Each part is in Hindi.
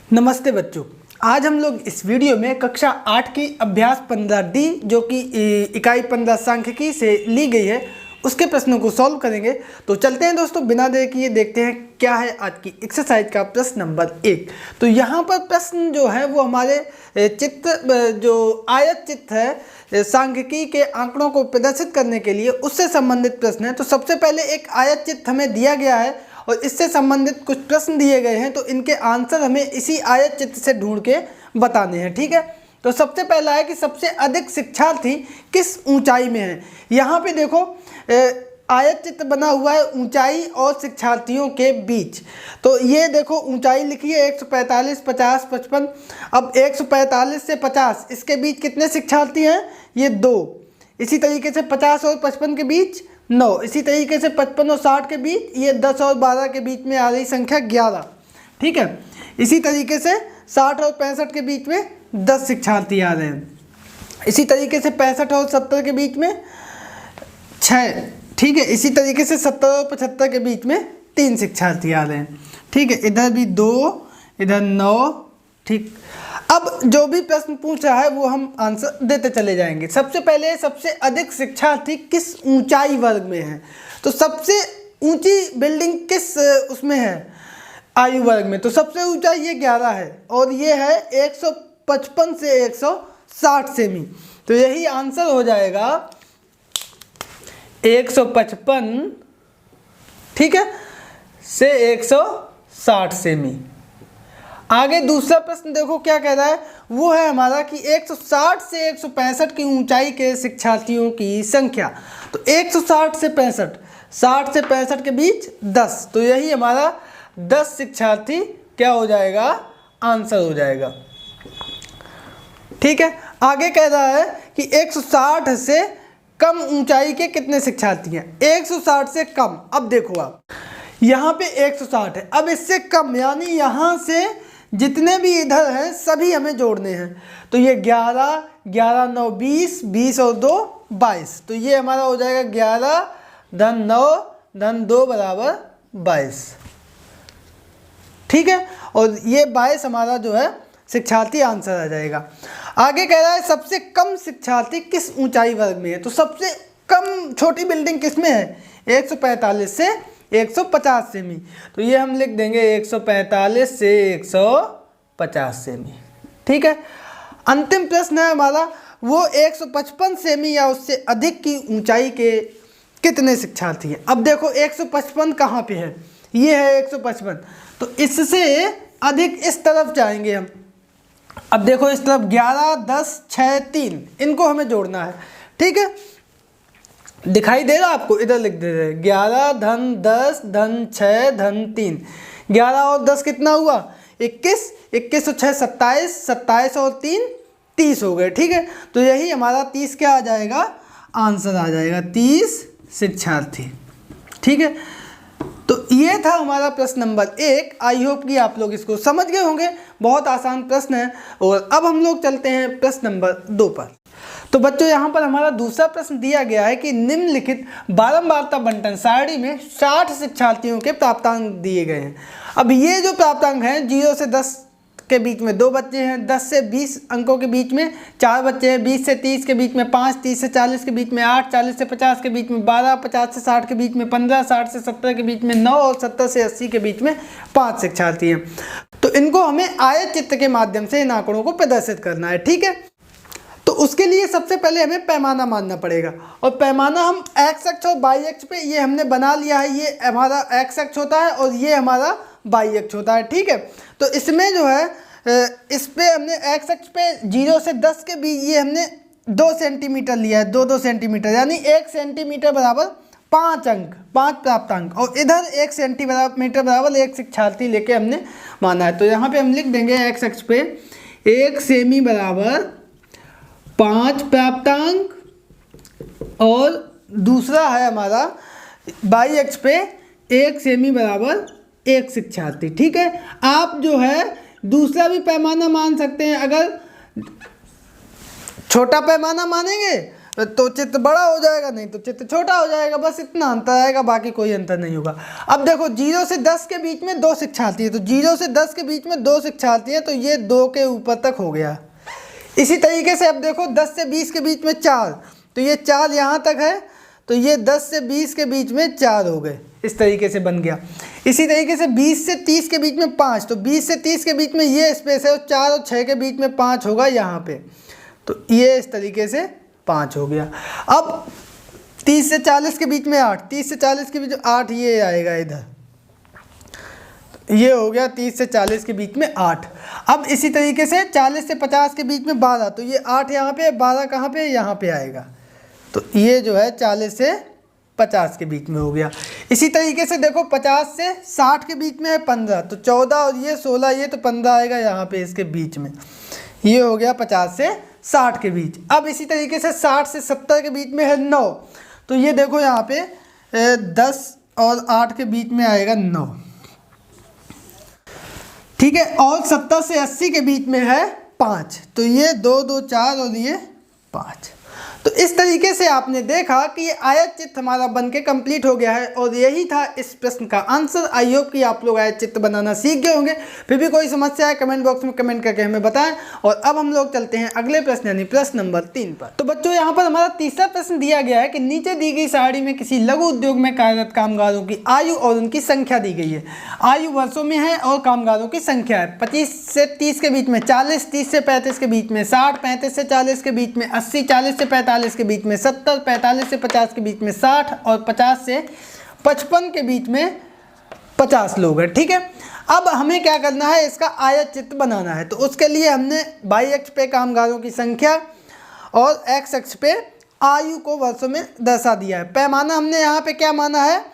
नमस्ते बच्चों, आज हम लोग इस वीडियो में कक्षा 8 की अभ्यास 15D जो कि इकाई 15 सांख्यिकी से ली गई है उसके प्रश्नों को सॉल्व करेंगे। तो चलते हैं दोस्तों, बिना देर किए देखते हैं क्या है आज की एक्सरसाइज का प्रश्न नंबर 1। तो यहाँ पर प्रश्न जो है वो हमारे चित्र जो आयत चित्र है सांख्यिकी के आंकड़ों को प्रदर्शित करने के लिए उससे संबंधित प्रश्न है। तो सबसे पहले एक आयत चित्र हमें दिया गया है और इससे संबंधित कुछ प्रश्न दिए गए हैं, तो इनके आंसर हमें इसी आयत चित्र से ढूंढ के बताने हैं। ठीक है, तो सबसे पहला है कि सबसे अधिक शिक्षार्थी किस ऊंचाई में है। यहाँ पे देखो आयत चित्र बना हुआ है ऊंचाई और शिक्षार्थियों के बीच। तो ये देखो ऊंचाई लिखी है 145, 50, 55। अब 145 से 50 इसके बीच कितने शिक्षार्थी हैं? ये 2। इसी तरीके से 50 और 55 के बीच 9। इसी तरीके से 55 और 60 के बीच ये 10 और 12 के बीच में आ रही संख्या 11। ठीक है, इसी तरीके से 60 और 65 के बीच में 10 शिक्षार्थी आ रहे हैं। इसी तरीके से 65 और 70 के बीच में 6। ठीक है, इसी तरीके से 70 और 75 के बीच में 3 शिक्षार्थी आ रहे हैं। ठीक है, इधर भी 2, इधर 9। ठीक, अब जो भी प्रश्न पूछ रहा है वो हम आंसर देते चले जाएंगे। सबसे पहले सबसे अधिक शिक्षार्थी किस ऊंचाई वर्ग में है। तो सबसे ऊंची बिल्डिंग किस उसमें है, आयु वर्ग में। तो सबसे ऊंचा ये 11 है और ये है 155 से 160 सेमी। तो यही आंसर हो जाएगा 155, ठीक है, से 160 सेमी। आगे दूसरा प्रश्न देखो क्या कह रहा है, वो है हमारा कि 160 से 165 की ऊंचाई के शिक्षार्थियों की संख्या। तो 160 से 65, 60 से 65 के बीच 10। तो यही हमारा 10 शिक्षार्थी क्या हो जाएगा, आंसर हो जाएगा। ठीक है, आगे कह रहा है कि 160 से कम ऊंचाई के कितने शिक्षार्थी हैं। 160 से कम, अब देखो आप यहाँ पे 160 है, अब इससे कम यानी यहाँ से जितने भी इधर हैं सभी हमें जोड़ने हैं। तो ये 11, 11 9 20, 20 और 2 22। तो ये हमारा हो जाएगा 11 धन 9 धन 2 बराबर 22। ठीक है, और ये 22 हमारा जो है शिक्षार्थी आंसर आ जाएगा। आगे कह रहा है सबसे कम शिक्षार्थी किस ऊंचाई वर्ग में है। तो सबसे कम छोटी बिल्डिंग किस में है, 145 से 150 सेमी। तो ये हम लिख देंगे 145 से 150 सेमी। ठीक है, अंतिम प्रश्न है हमारा, वो 155 सेमी या उससे अधिक की ऊंचाई के कितने शिक्षार्थी हैं। अब देखो 155 कहाँ पे है, ये है 155। तो इससे अधिक इस तरफ जाएंगे हम। अब देखो इस तरफ 11, 10, 6, 3, इनको हमें जोड़ना है। ठीक है, दिखाई दे रहा आपको, इधर लिख दे रहे 11 धन 10 धन 6 धन 3। 11 और 10 कितना हुआ, 21, 21 और 6 27, 27 और 3 30 हो गए। ठीक है, तो यही हमारा 30 क्या आ जाएगा, आंसर आ जाएगा 30 शिक्षार्थी। ठीक है, तो ये था हमारा प्रश्न नंबर 1। आई होप कि आप लोग इसको समझ गए होंगे, बहुत आसान प्रश्न है। और अब हम लोग चलते हैं प्रश्न नंबर 2 पर। तो बच्चों यहाँ पर हमारा दूसरा प्रश्न दिया गया है कि निम्नलिखित बारंबारता बंटन सारणी में 60 शिक्षार्थियों के प्राप्तांक दिए गए हैं। अब ये जो प्राप्तांक हैं 0 से 10 के बीच में 2 बच्चे हैं, 10 से 20 अंकों के बीच में 4 बच्चे हैं, 20 से 30 के बीच में 5, 30 से 40 के बीच में 8, 40 से 50 के बीच में 12, 50 से 60 के बीच में 15, 60 से 70 के बीच में 9 और 70 से 80 के बीच में 5 शिक्षार्थी हैं। तो इनको हमें आयत चित्र के माध्यम से इन आंकड़ों को प्रदर्शित करना है। ठीक है, तो उसके लिए सबसे पहले हमें पैमाना मानना पड़ेगा और पैमाना हम एक्स अक्ष और वाई अक्ष पे ये हमने बना लिया है। ये हमारा एक्स अक्ष होता है और ये हमारा वाई अक्ष होता है। ठीक है, तो इसमें जो है इस पे हमने एक्स अक्ष पे 0 से 10 के बीच ये हमने 2 सेंटीमीटर लिया है, 2 सेंटीमीटर यानी 1 सेंटीमीटर बराबर 5 अंक, 5 प्राप्तांक। और इधर 1 सेंटीमीटर बराबर 1 शिक्षार्थी लेके हमने माना है। तो यहाँ पे हम लिख देंगे एक्स अक्ष पे 1 सेमी बराबर 5 प्राप्तांक और दूसरा है हमारा वाई अक्ष पे 1 सेमी बराबर 1 शिक्षार्थी। ठीक है, आप जो है दूसरा भी पैमाना मान सकते हैं। अगर छोटा पैमाना मानेंगे तो चित्र बड़ा हो जाएगा, नहीं तो चित्र छोटा हो जाएगा, बस इतना अंतर आएगा, बाकी कोई अंतर नहीं होगा। अब देखो 0 से 10 के बीच में 2 शिक्षार्थी है, तो 0 से 10 के बीच में 2 शिक्षार्थी हैं, तो ये 2 के ऊपर तक हो गया। इसी तरीके से अब देखो 10 से 20 के बीच में 4, तो ये 4 यहाँ तक है, तो ये 10 से 20 के बीच में 4 हो गए, इस तरीके से बन गया। इसी तरीके से 20 से 30 के बीच में 5, तो 20 से 30 के बीच में ये स्पेस है, और 4 और 6 के बीच में 5 होगा यहाँ पे, तो ये इस तरीके से 5 हो गया। अब 30 से 40 के बीच में 8, 30 से 40 के बीच में 8 ये आएगा इधर, ये हो गया 30 से 40 के बीच में 8। अब इसी तरीके से 40 से 50 के बीच में 12, तो ये 8 यहाँ पे, 12 कहाँ पे, यहाँ पे आएगा, तो ये जो है 40 से 50 के बीच में हो गया। इसी तरीके से देखो 50 से 60 के बीच में है 15, तो 14 और ये 16, ये तो 15 आएगा यहाँ पे इसके बीच में, ये हो गया 50 से 60 के बीच। अब इसी तरीके से 60 से 70 के बीच में है 9, तो ये देखो यहाँ पे 10 और 8 के बीच में आएगा 9, ठीक है। और 70 से 80 के बीच में है 5, तो ये 2 2 4 और ये 5। तो इस तरीके से आपने देखा कि ये आयत चित्र हमारा बनके कंप्लीट हो गया है, और यही था इस प्रश्न का आंसर। आई होप कि आप लोग आयत चित्र बनाना सीख गए होंगे। फिर भी कोई समस्या है कमेंट बॉक्स में कमेंट करके हमें बताएं। और अब हम लोग चलते हैं अगले प्रश्न यानी प्रश्न नंबर 3 पर। तो बच्चों यहाँ पर हमारा तीसरा प्रश्न दिया गया है कि नीचे दी गई सारणी में किसी लघु उद्योग में कार्यरत कामगारों की आयु और उनकी संख्या दी गई है। आयु वर्षों में है और कामगारों की संख्या है 25 से 30 के बीच में 40, 30 से 35 के बीच में 60, 35 से 40 के बीच में 80, 40 से 45 के बीच में 70, 45 से 50 के बीच में 60 और 50 से 55 के बीच में 50 लोग हैं, ठीक है। अब हमें क्या करना है, इसका आयत चित्र बनाना है। तो उसके लिए हमने y अक्ष पे कामगारों की संख्या और x अक्ष पे आयु को वर्षों में दर्शा दिया है। पैमाना हमने यहाँ पे क्या माना है,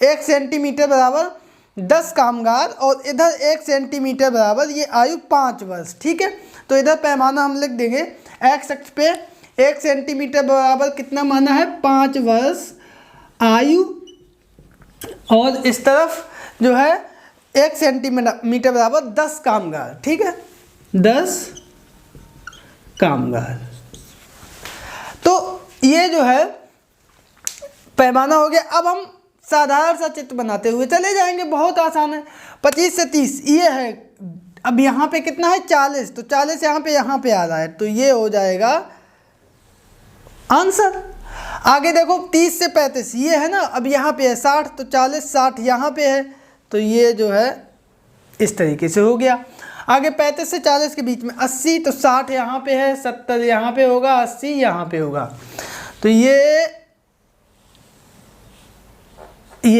1 सेंटीमीटर बराबर 10 कामगार, और इधर 1 सेंटीमीटर बराबर ये आयु 5 वर्ष, ठीक है। तो इधर पैमाना हम लिख देंगे, x अक्ष पे 1 सेंटीमीटर बराबर कितना माना है, 5 वर्ष आयु, और इस तरफ जो है 1 सेंटीमीटर बराबर 10 कामगार, ठीक है, 10 कामगार। तो ये जो है पैमाना हो गया। अब हम साधारण सा चित्र बनाते हुए चले जाएंगे, बहुत आसान है। 25 से 30 ये है, अब यहाँ पे कितना है 40, तो 40 यहाँ पे आ रहा है, तो ये हो जाएगा आंसर। आगे देखो 30 से 35 ये है ना, अब यहाँ पे है 60, तो 40 60 यहाँ पे है, तो ये जो है इस तरीके से हो गया। आगे 35 से 40 के बीच में 80, तो 60 यहाँ पे है, 70 यहाँ पे होगा, 80 यहाँ पे होगा, तो ये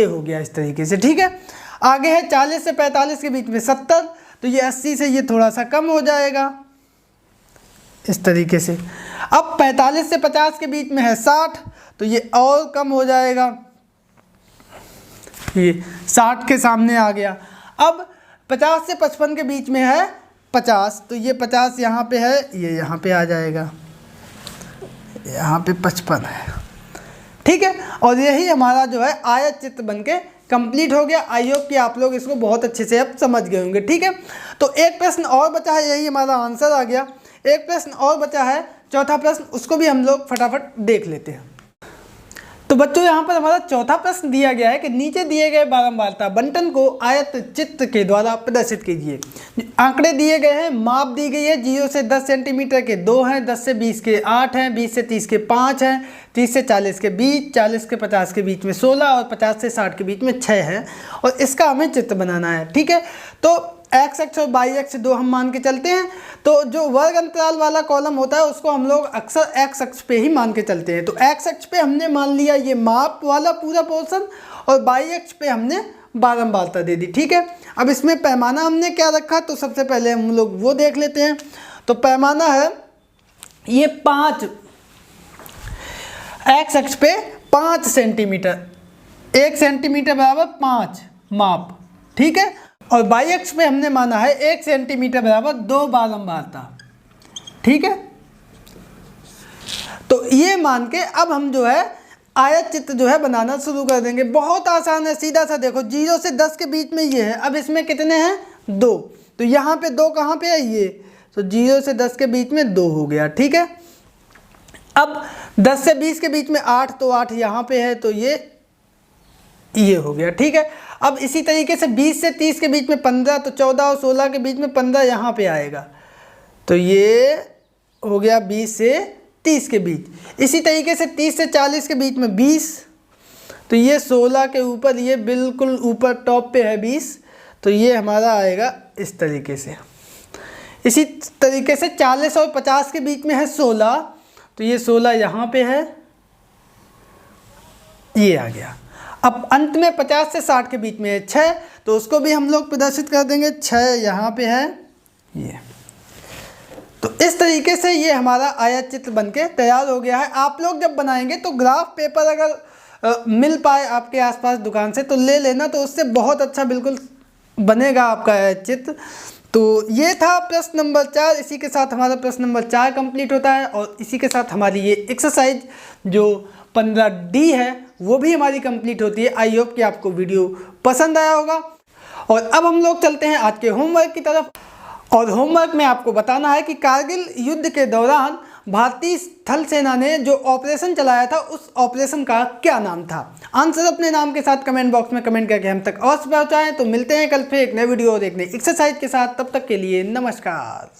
हो गया इस तरीके से, ठीक है। आगे है 40 से 45 के बीच में 70, तो ये 80 से ये थोड़ा सा कम हो जाएगा इस तरीके से। अब 45 से 50 के बीच में है 60, तो ये और कम हो जाएगा, ये 60 के सामने आ गया। अब 50 से 55 के बीच में है 50, तो ये 50 यहाँ पे है, ये यहाँ पे आ जाएगा, यहाँ पे 55 है, ठीक है। और यही हमारा जो है आयत चित्र बनके कंप्लीट हो गया। आई होप कि आप लोग इसको बहुत अच्छे से अब समझ गए होंगे, ठीक है। तो एक प्रश्न और बचा है, यही हमारा आंसर आ गया। एक प्रश्न और बचा है, चौथा प्रश्न, उसको भी हम लोग फटाफट देख लेते हैं। तो बच्चों यहाँ पर हमारा चौथा प्रश्न दिया गया है कि नीचे दिए गए बारंबारता बंटन को आयत चित्र के द्वारा प्रदर्शित कीजिए। आंकड़े दिए गए हैं, माप दी गई है, 0 से 10 सेंटीमीटर के 2 हैं, 10 से 20 के 8 हैं, 20 से 30 के 5 हैं, 30 से 40 के बीच, 40 के 50 के बीच में 16 और 50 से 60 के बीच में 6 हैं, और इसका हमें चित्र बनाना है, ठीक है। तो x अक्ष और y अक्ष 2 हम मान के चलते हैं। तो जो वर्ग अंतराल वाला कॉलम होता है उसको हम लोग अक्सर x अक्ष पे ही मान के चलते हैं। तो x अक्ष पे हमने मान लिया ये माप वाला पूरा पोर्शन, और y अक्ष पे हमने बारंबारता दे दी, ठीक है। अब इसमें पैमाना हमने क्या रखा, तो सबसे पहले हम लोग वो देख लेते हैं। तो पैमाना है ये 5, x अक्ष पे 5 सेंटीमीटर, 1 सेंटीमीटर बराबर 5 माप, ठीक है। और y अक्ष पे हमने माना है 1 सेंटीमीटर बराबर 2 बारंबारता, ठीक है। तो ये मान के अब हम जो है आयत चित्र जो है बनाना शुरू कर देंगे। बहुत आसान है, सीधा सा देखो, 0 से 10 के बीच में ये है, अब इसमें कितने हैं 2, तो यहाँ पे 2 कहाँ पे है ये, तो 0 से 10 के बीच में 2 हो गया, ठीक है। अब 10 से 20 के बीच में 8, तो 8 यहाँ पे है, तो ये हो गया। ठीक है, अब इसी तरीके से 20 से 30 के बीच में 15, तो 14 और 16 के बीच में 15 यहाँ पे आएगा, तो ये हो गया 20 से 30 के बीच। इसी तरीके से 30 से 40 के बीच में 20, तो ये 16 के ऊपर, ये बिल्कुल ऊपर टॉप पे है 20, तो ये हमारा आएगा इस तरीके से। इसी तरीके से 40 और 50 के बीच में है 16, तो ये 16 यहाँ पे है, ये आ गया। अब अंत में 50 से 60 के बीच में है 6, तो उसको भी हम लोग प्रदर्शित कर देंगे, 6 यहाँ पे है ये। तो इस तरीके से ये हमारा आयत चित्र बनके तैयार हो गया है। आप लोग जब बनाएंगे तो ग्राफ पेपर अगर मिल पाए आपके आसपास दुकान से तो ले लेना, तो उससे बहुत अच्छा बिल्कुल बनेगा आपका आयत चित्र। तो ये था प्रश्न नंबर 4। इसी के साथ हमारा प्रश्न नंबर 4 कंप्लीट होता है और इसी के साथ हमारी ये एक्सरसाइज जो 15D है वो भी हमारी कंप्लीट होती है। आई होप कि आपको वीडियो पसंद आया होगा। और अब हम लोग चलते हैं आज के होमवर्क की तरफ। और होमवर्क में आपको बताना है कि कारगिल युद्ध के दौरान भारतीय थल सेना ने जो ऑपरेशन चलाया था उस ऑपरेशन का क्या नाम था। आंसर अपने नाम के साथ कमेंट बॉक्स में कमेंट करके हम तक अवश्य पहुंचाएं। तो मिलते हैं कल फिर एक नए वीडियो और एक नई एक्सरसाइज के साथ। तब तक के लिए नमस्कार।